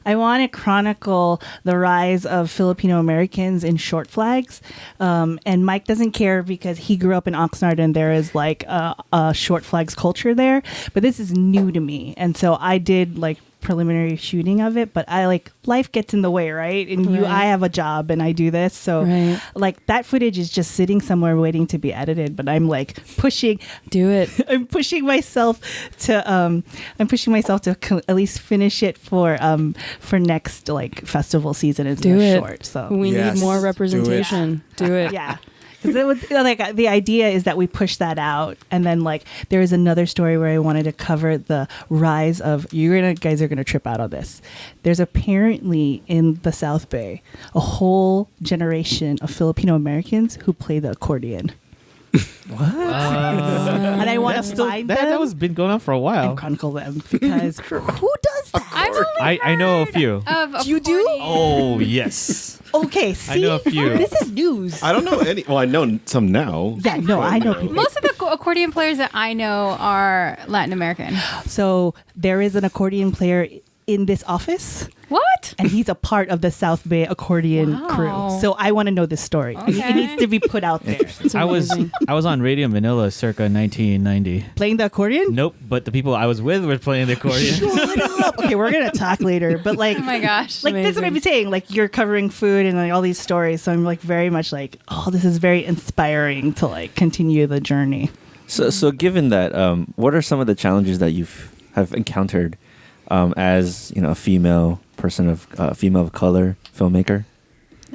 to chronicle the rise of Filipino Americans in short flags, and Mike doesn't care because he grew up in Oxnard and there is like a short flags culture there, but this is new to me, and so I did like preliminary shooting of it, but I like life gets in the way, right? And Right. I have a job and I do this, so Right. like that footage is just sitting somewhere waiting to be edited, but I'm like pushing Do it. I'm pushing myself to at least finish it for next like festival season is Do it. short, so We Yes. need more Do it. representation. Do it. yeah. Because like the idea is that we push that out, and then like there is another story where I wanted to cover the rise of guys are gonna trip out on this. There's apparently in the South Bay a whole generation of Filipino Americans who play the accordion, and I want to find them that was been going on for a while. and chronicle them because who does that? I've only I know a heard few. Of You do? accordion. Oh yes. Okay, see, know a few. This is news. I don't know any. Well, I know some now. Yeah, no, I know people. Most of the accordion players that I know are Latin American. So there is an accordion player in this office, What? and he's a part of the South Bay accordion Wow. crew. So I want to know this story. It Okay. needs to be put out there. I was on Radio Manila circa 1990. Playing the accordion? Nope, but the people I was with were playing the accordion. Shut up. Okay, we're gonna talk later, but like, Oh my gosh. like that's what I'm saying. Like you're covering food and like all these stories, so I'm like very much like, oh, this is very inspiring to like continue the journey. So given that, what are some of the challenges that have encountered as a female person female of color filmmaker?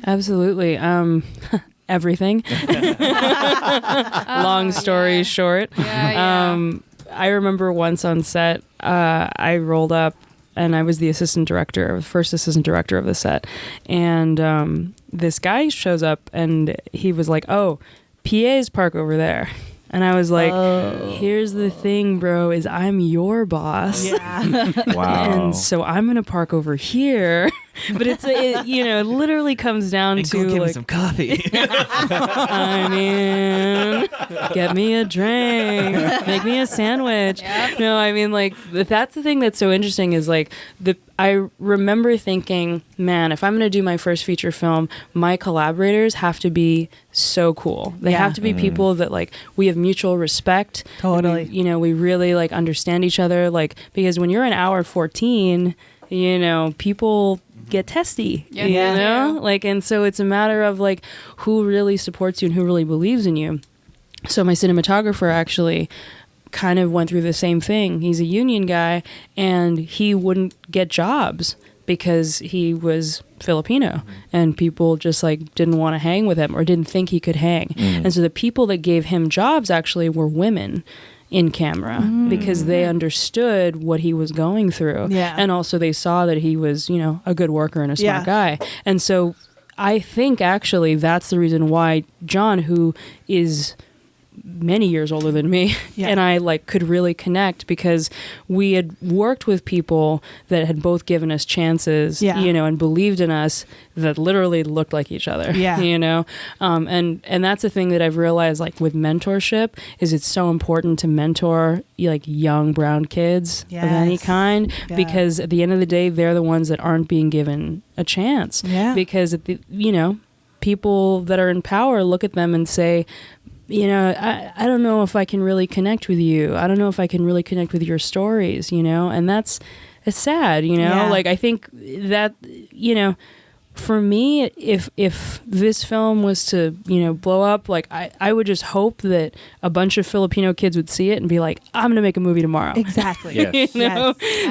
Absolutely. everything. Long story short. I remember once on set, I rolled up and I was the first assistant director of the set. And this guy shows up and he was like, "Oh, PA's park over there." And I was like, here's the thing, bro, is I'm your boss. Yeah. Wow. And so I'm going to park over here. But it literally comes down to Go get me like, some coffee. I mean, get me a drink, make me a sandwich. Yep. No, I mean, like, that's the thing that's so interesting is like I remember thinking, man, if I'm going to do my first feature film, my collaborators have to be so cool. They have to be people that like we have mutual respect. Totally. We really like understand each other. Like, because when you're an hour 14, people get testy, Yes, they do. like, and so it's a matter of like who really supports you and who really believes in you. So my cinematographer actually kind of went through the same thing. He's a union guy and he wouldn't get jobs because he was Filipino and people just like didn't want to hang with him or didn't think he could hang. And so the people that gave him jobs actually were women in camera because they understood what he was going through. Yeah. And also they saw that he was, a good worker and a smart guy. And so I think actually that's the reason why John, who is many years older than me, and I like could really connect because we had worked with people that had both given us chances, and believed in us that literally looked like each other, and that's the thing that I've realized, like with mentorship, is it's so important to mentor like young brown kids of any kind, because at the end of the day, they're the ones that aren't being given a chance, because at the, people that are in power look at them and say, I don't know if I can really connect with you. I don't know if I can really connect with your stories, and it's sad, like I think that, for me, if this film was to, blow up, like I would just hope that a bunch of Filipino kids would see it and be like, I'm going to make a movie tomorrow. Exactly. Yes.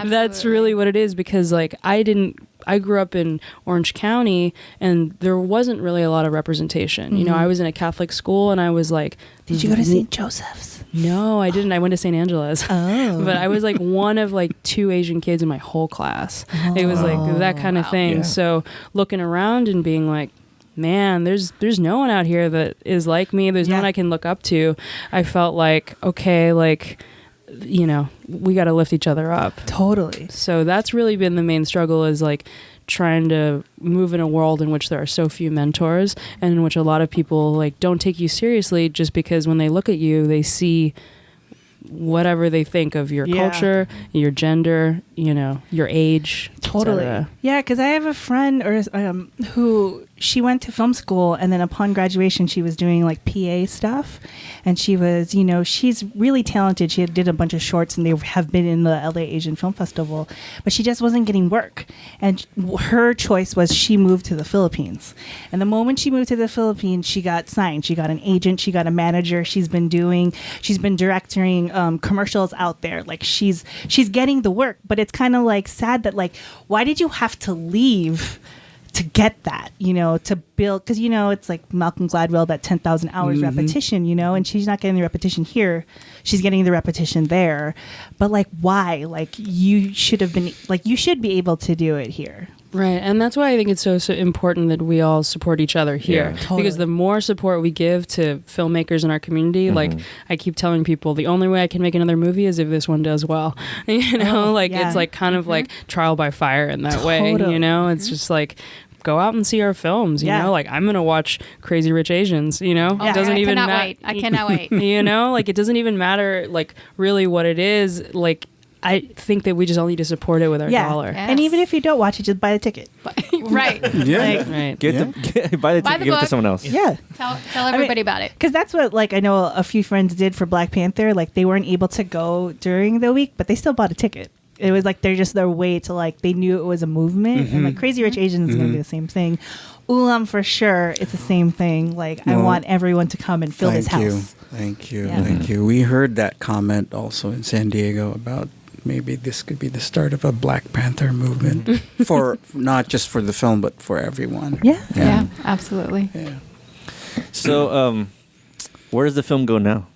That's really what it is, because like I grew up in Orange County and there wasn't really a lot of representation. I was in a Catholic school and I was like, Did you go to St. Joseph's? No, I didn't. I went to St. Angela's. Oh. But I was like one of like 2 Asian kids in my whole class. It was like that kind of thing. Yeah. So looking around and being like, man, there's no one out here that is like me. There's no one I can look up to. I felt like, okay, like, we got to lift each other up. Totally. So that's really been the main struggle, is like trying to move in a world in which there are so few mentors and in which a lot of people like don't take you seriously just because when they look at you, they see whatever they think of your culture, your gender, your age. Totally. etc. Yeah, because I have a friend who she went to film school, and then upon graduation, she was doing like PA stuff, and she was, she's really talented. She did a bunch of shorts, and they have been in the LA Asian Film Festival, but she just wasn't getting work. And her choice was she moved to the Philippines. And the moment she moved to the Philippines, she got signed. She got an agent. She got a manager. She's been directing commercials out there. Like she's getting the work, but it's kind of like sad that like, why did you have to leave to get that, to build, because, it's like Malcolm Gladwell, that 10,000 hours repetition, and she's not getting the repetition here. She's getting the repetition there. But like, why? Like you should be able to do it here. Right. And that's why I think it's so important that we all support each other here. Yeah. Totally. Because the more support we give to filmmakers in our community, like I keep telling people, the only way I can make another movie is if this one does well. It's like kind of like trial by fire in that way, It's just like, go out and see our films, like I'm going to watch Crazy Rich Asians, it doesn't even matter. I cannot wait. Like it doesn't even matter like really what it is. Like I think that we just all need to support it with our dollar. Yes. And even if you don't watch it, just buy a ticket. Right. Yeah. Right. Buy the ticket, give it to book. someone else. Yeah. Tell everybody about it. Because that's what, like, I know a few friends did for Black Panther. Like, they weren't able to go during the week, but they still bought a ticket. It was like their way to, like, they knew it was a movement. And like Crazy Rich Asians is going to be the same thing. Ulam, for sure, it's the same thing. Like, I want everyone to come and fill this house. Thank you. Yeah. Thank you. We heard that comment also in San Diego about maybe this could be the start of a Black Panther movement for not just for the film, but for everyone. Yeah. Yeah, absolutely. Yeah. So, where does the film go now?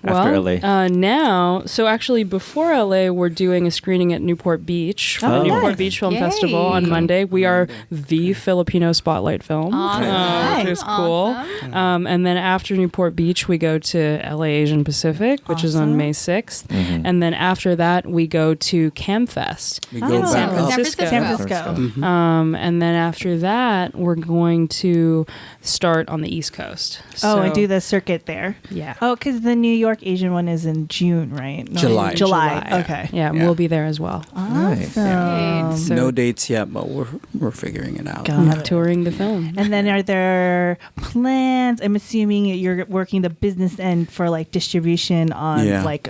After LA. Now, so actually before LA, we're doing a screening at Newport Beach for the Newport nice. Beach Film Yay. Festival on Monday. We are the Filipino spotlight film, Awesome. which is cool. Awesome. And then after Newport Beach, we go to LA Asian Pacific, which is on Awesome. May 6th. And then after that, we go to CamFest. We Oh. go San back up. Francisco. San Francisco. Mhm. And then after that, we're going to start on the East Coast. And So- do the circuit there. Yeah. Oh, because the New York Asian one is in June, right? No, July. July. Okay. Yeah, Yeah. we'll be there as well. Awesome. So No dates yet, but we're figuring it out. Got it. touring the film. And then are there plans? I'm assuming you're working the business end for like distribution on Yeah. like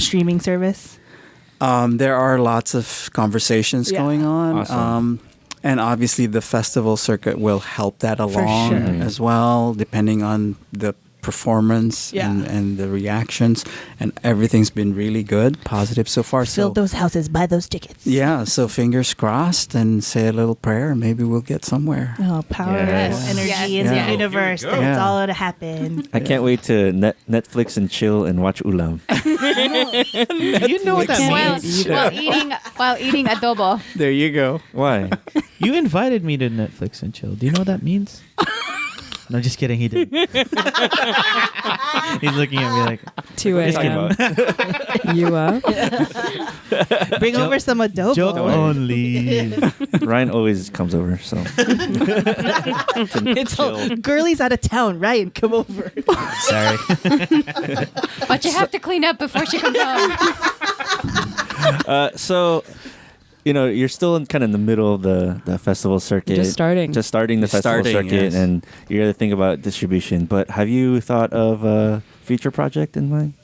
streaming service. There are lots of conversations Yeah. going on. Awesome. And obviously the festival circuit will help that along sure. as well, depending on the performance Yeah. and the reactions. And everything's been really good, positive so far. Fill So those houses, buy those tickets. yeah, so fingers crossed and say a little prayer. Maybe we'll get somewhere. Oh, powerful Yes. energy Yes. in Yeah. the universe. Here we go. That's Yeah. all to happen. I can't wait to Netflix and chill and watch Ulam. You know what that While, means? while eating adobo. There you go. Why? You invited me to Netflix and chill. Do you know what that means? No, just kidding. He did. He's looking at me like, 2 What are you a.m. talking about? You up? Bring over some adobo. joke only. Ryan always comes over, so. It's all, girlie's out of town. Ryan, come over. Sorry. But you have to clean up before she comes home. So, you're still in kind of in the middle of the festival circuit. Just starting. Just starting the Just festival starting, circuit, yes. and you got to think about distribution. But have you thought of a future project in mind?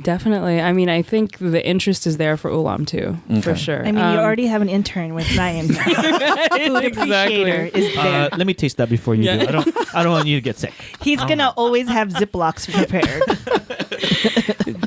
Definitely. I mean, I think the interest is there for Ulam too, for Okay. sure. I mean, you already have an intern with Ryan. Food appreciator is there. Let me taste that before you do. I don't want you to get sick. He's gonna always have Ziplocs prepared.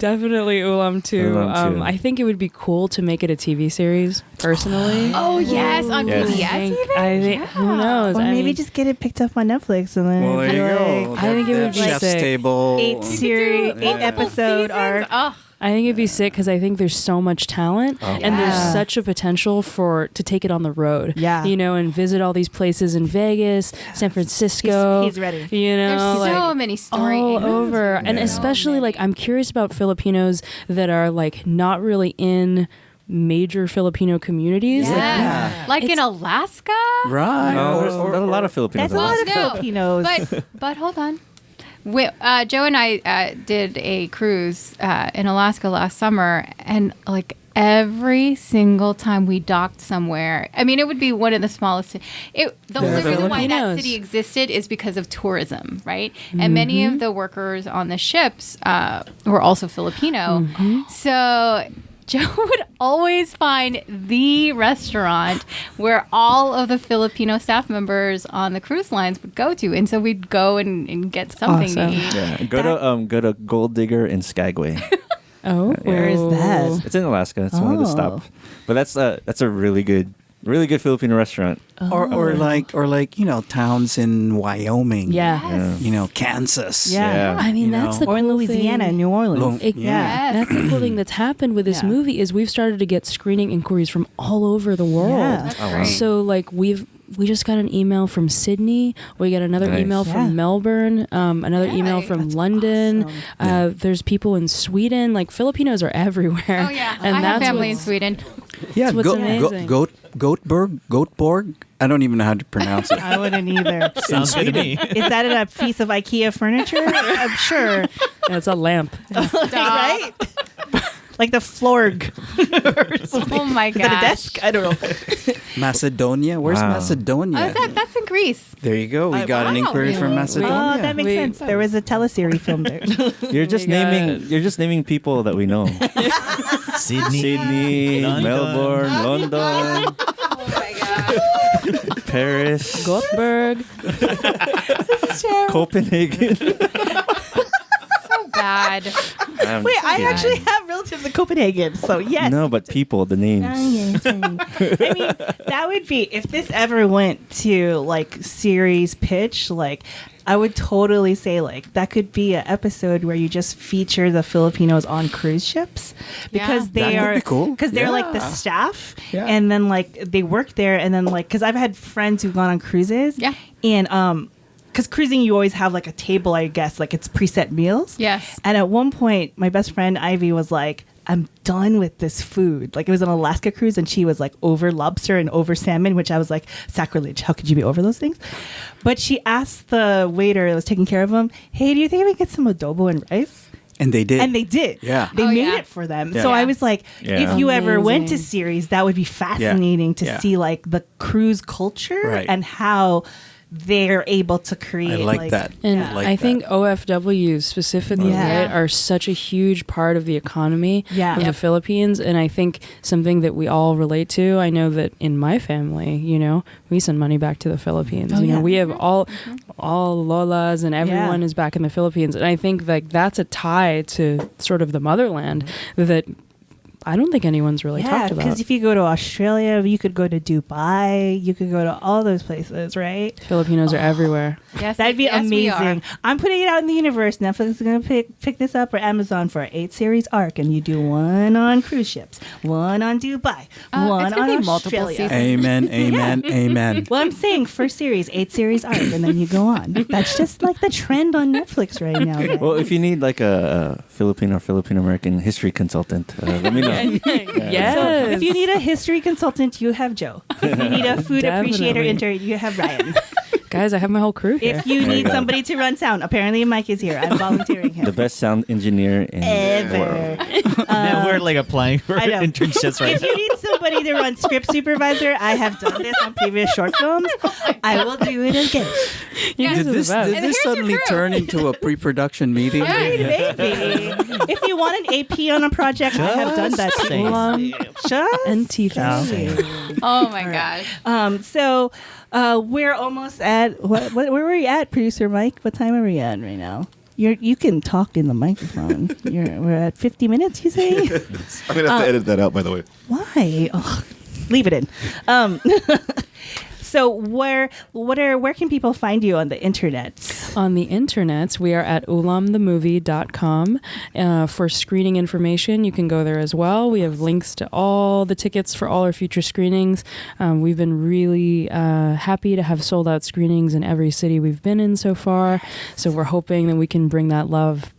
Definitely Ulam too. Ulam too. I think it would be cool to make it a TV series, personally. Oh, yes, on Yes. PBS I think, even? I think who knows? Or I maybe mean, just get it picked up on Netflix and then Well, there be you like, go. I think it They would have be Chef's sick. Table. 8 series, Multiple 8 episode seasons? arc. Oh, I think it'd be sick because I think there's so much talent and there's Yeah. such a potential to take it on the road. Yeah. And visit all these places in Vegas, San Francisco. He's ready. there's so like, many stories. all over. And Yeah. especially like I'm curious about Filipinos that are like not really in major Filipino communities. Yeah. Like in It's- Alaska? Right. No, there's a lot of Filipinos. That's a lot of No, Filipinos. But hold on. Joe and I did a cruise in Alaska last summer, and like every single time we docked somewhere, I mean, it would be one of the smallest. The only reason why that Filipinos. city existed is because of tourism, right? And many of the workers on the ships were also Filipino. So Joe would always find the restaurant where all of the Filipino staff members on the cruise lines would go to, and so we'd go and get something Awesome. to eat. Yeah. Go to Gold Digger in Skagway. Oh, Where is that? It's in Alaska. It's one of the Oh. stops. But that's a really good Filipino restaurant. Or like towns in Wyoming. Yeah. Kansas. Yeah. I mean, You that's know. the Or in cool Louisiana, thing. New Orleans. Yeah. Yes. That's the cool thing that's happened with this Yeah. movie is we've started to get screening inquiries from all over the world. Yeah. That's Oh, wow. great. So like we just got an email from Sydney. We got another Nice. email Yeah. from Melbourne. Another email Nice. from That's London. awesome. There's people in Sweden. Like Filipinos are everywhere. Oh yeah, and I have that's family in what's- Sweden. Yeah, what's amazing. Goatborg. I don't even know how to pronounce it. I wouldn't either. Sounds good to me. Is that a piece of IKEA furniture? I'm sure. It's a lamp. Right? Like the florg. Oh my Is that a gosh. desk? I don't know. Macedonia. Where's Wow. Macedonia? That's in Greece. There you go. We got an wow. inquiry from Really? Macedonia. Oh, that makes We- sense. There was a teleseries film there. You're just naming people that we know. Sydney. Sydney, London. Melbourne, London, Oh my gosh. Paris, Gothenburg. Copenhagen. So bad. Wait, I actually have relatives in Copenhagen, so yes. No, but people, the names. Oh, yeah, sorry. I mean, that would be if this ever went to like series pitch. Like, I would totally say like that could be an episode where you just feature the Filipinos on cruise ships because Yeah. they That could are be cool. because they're like the Yeah. staff Yeah. and then like they work there and then like because I've had friends who've gone on cruises Yeah. and because cruising you always have like a table, I guess, like it's preset meals. Yes. And at one point my best friend Ivy was like, I'm done with this food. Like it was an Alaska cruise and she was like over lobster and over salmon, which I was like, sacrilege. How could you be over those things? But she asked the waiter that was taking care of him, hey, do you think we could get some adobo and rice? And they did. And they did. Yeah. They Oh, made yeah. it for them. Yeah. So I Yeah. was like, Yeah. if you ever went to Amazing. series, that would be fascinating to Yeah. see like the cruise culture Right. and how they're able to create. I like that. And I like I think that. OFWs specifically, Yeah. right, are such a huge part of the economy Yeah. of Yep. the Philippines. And I think something that we all relate to, I know that in my family, you know, we send money back to the Philippines. Oh, you know, yeah. we have all lolas and everyone Yeah. is back in the Philippines. And I think like that's a tie to sort of the motherland that I don't think anyone's really Yeah, talked about. because if you go to Australia, you could go to Dubai, you could go to all those places, right? Filipinos are everywhere. Yes, That'd be yes, we are. amazing. I'm putting it out in the universe. Netflix is going to pick this up or Amazon for an 8-series arc, and you do one on cruise ships, one on Dubai, one it's gonna on be multiple Australia. seasons. Amen, amen, amen. Well, I'm saying first series, 8-series arc, and then you go on. That's just like the trend on Netflix right now. guys. Well, if you need like a Filipino or Filipino American history consultant, let me know. Yes. So if you need a history consultant, you have Joe. If you need a food appreciator Definitely. intern, you have Ryan. Guys, I have my whole crew here. If you There you need go. somebody to run sound, apparently Mike is here. I'm volunteering him. The best sound engineer in the world. Ever. Now we're like applying for I know. internships right If you need somebody to run script supervisor, I have done this on previous short films. I will do it again. You guys Did are the this, best. did this suddenly turn into a pre-production meeting? Maybe. If you want an AP on a project, I have done that too. Ulam Just and TFAL. saying. Oh my gosh. So we're almost at where were we at, producer Mike? What time are we at right now? You can talk in the microphone. We're at 50 minutes. You say? I'm gonna have to edit that out, by the way. Why? Ugh, leave it in. So where can people find you on the internet? On the internets, we are at ulamthemovie.com. For screening information, you can go there as well. We have links to all the tickets for all our future screenings. We've been really happy to have sold out screenings in every city we've been in so far. So we're hoping that we can bring that love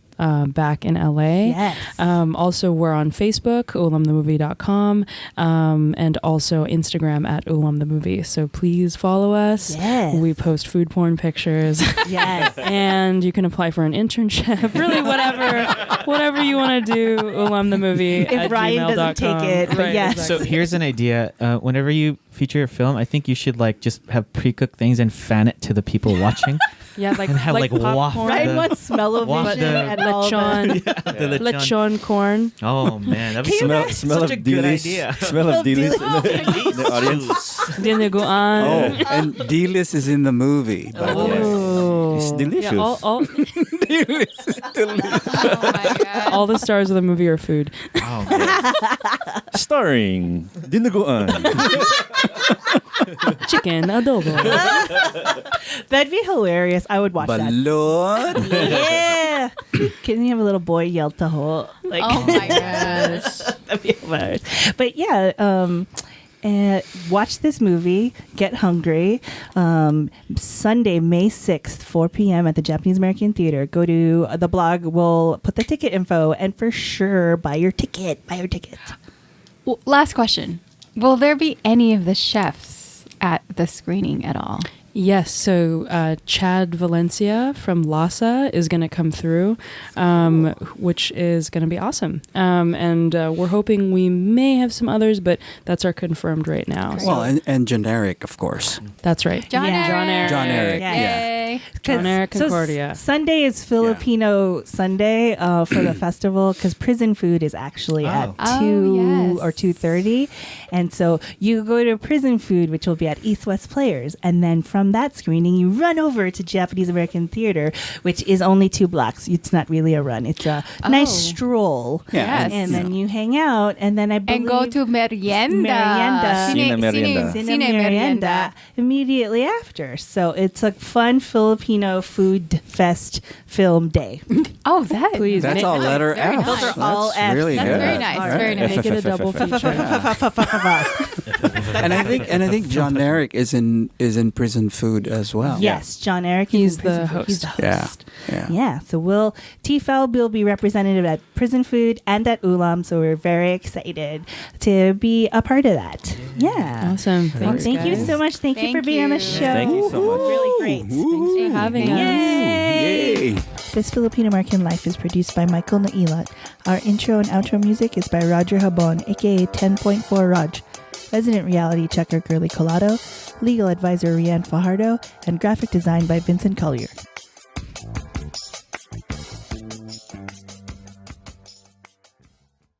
back in LA. Yes. Also, we're on Facebook, ulamthemovie.com, and also Instagram at ulamthemovie. So please follow us. Yes. We post food porn pictures. Yes. And you can apply for an internship. Really, whatever you want to do. Ulam the movie. If Ryan doesn't take it, but yes. So here's an idea. Whenever you feature a film, I think you should like just have pre-cooked things and fan it to the people watching. Yeah, like And have, like, waft popcorn. Ryan the- wants smell-o-vision Waft the- and all the- Lechon, The lechon corn. Oh man, that'd be Smell such of a good dilis. idea. Smell of dilis in the audience. Dinegoan. Oh, and Dilis is in the movie. But Oh. It's delicious. Yeah, all Oh my god. all the stars of the movie are food. Oh, man. Starring Dinegoan. Chicken adobo. That'd be hilarious. I would watch that. Balot. Yeah. Can you have a little boy yell taho? Like, Oh my gosh. that'd be hilarious. But yeah, watch this movie, Get Hungry, Sunday, May 6th, 4 p.m. at the Japanese American Theater. Go to the blog. We'll put the ticket info, and for sure, buy your ticket. Buy your ticket. Well, last question. Will there be any of the chefs at the screening at all? Yes, so Chad Valencia from Lhasa is going to come through, which is going to be awesome. And we're hoping we may have some others, but that's our confirmed right now. Great. So Well, and generic, of course. that's right. John Yeah. Eric. John Eric, Yeah. Yay. John Eric So Concordia. Sunday is Filipino Sunday for the festival because prison food is actually at Oh. 2 yes. or 2:30, and so you go to prison food, which will be at East West Players, and then from that screening you run over to Japanese American Theater, which is only 2 blocks. It's not really a run; it's a nice Oh. stroll. Yes. And then you hang out, and then I believe And go to merienda. Merienda. Cine merienda. Cine Merienda immediately after. So it's a fun Filipino Filipino Food Fest Film Day. Oh, that. Please. That's all letter very F. nice. Those are all That's Fs. really That's good. very nice. Very nice. Make it a double feature. And I think John Eric is in prison food as well. Yes, John Eric. He's is in prison the food. host. He's the Yeah. host. Yeah. So TFAL will be representative at Prison Food and at Ulam. So we're very excited to be a part of that. Yeah. Awesome. Well, Thanks, thank you guys. so much. Thank you for Thank being on the you. show. Thank you so much. Really great. Thanks for having us. Yay! Yay. This Filipino American Life is produced by Michael Nailat. Our intro and outro music is by Roger Habon, aka 10.4 Raj. Resident reality checker Girly Colado, legal advisor Rianne Fajardo, and graphic design by Vincent Collyer.